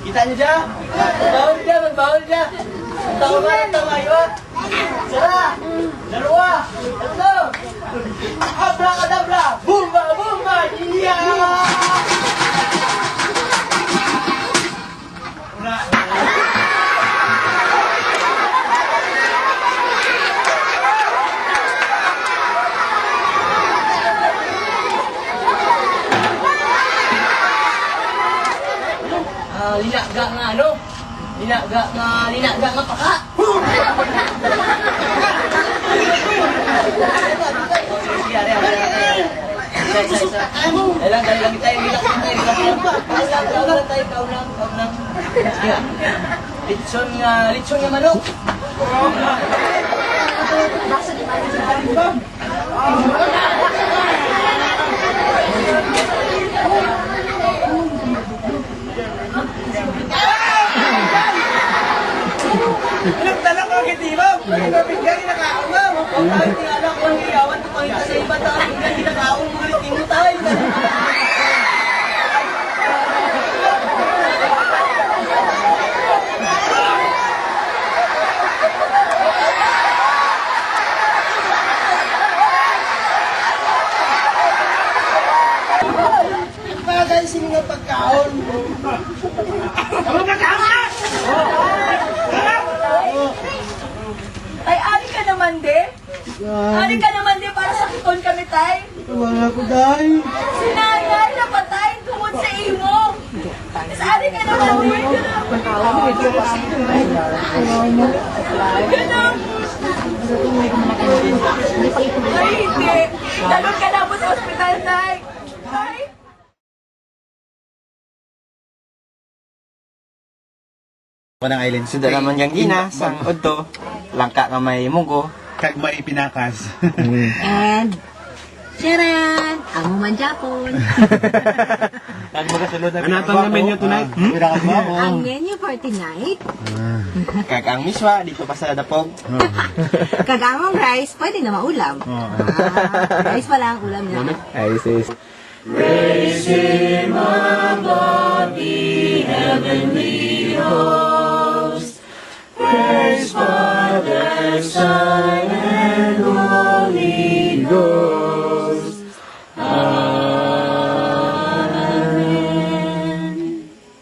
Kita niyo siya? Magbawal siya. Tawa yun. Sara, dalawa, tatlo. Abracadabra, bumba, bumba, yeah! Linaga nga ano? Linaga nga paka. Lang tayo, relax lang. Litson nga manok. Nagtanong ko hindi mo. Bigyan kinakaon mo. Kung tayo tingala ko ang iyawan, pangita sa iba tayo. Bigyan kinakaon mo ulit mo tayo. Bagay sino nga pagkaon. Ano pagkaon ka? Tay, ari ka naman de? Ari ka naman de para sakiton kami, tay? Wala ko dahil. Sinayay na patay tungod sa imo. Tapos ari ka naman de? Ganun. Ay, hindi. Dalon ka na po sa ospital, tay. Tay? Kanang island Sudah naman yang gina, sang udto, langka nga may munggo. kag may pinakas. And, Sharon, amo man Japon. Kag magasulod na Anatang na menu tonight? Pinakas mo ako. Ang menu for tonight, Kag ang miswa dito pa sa dapog. kagamang rice, pwede na maulam. Rice pala ang ulam niya. Ay sis. Praise Him above.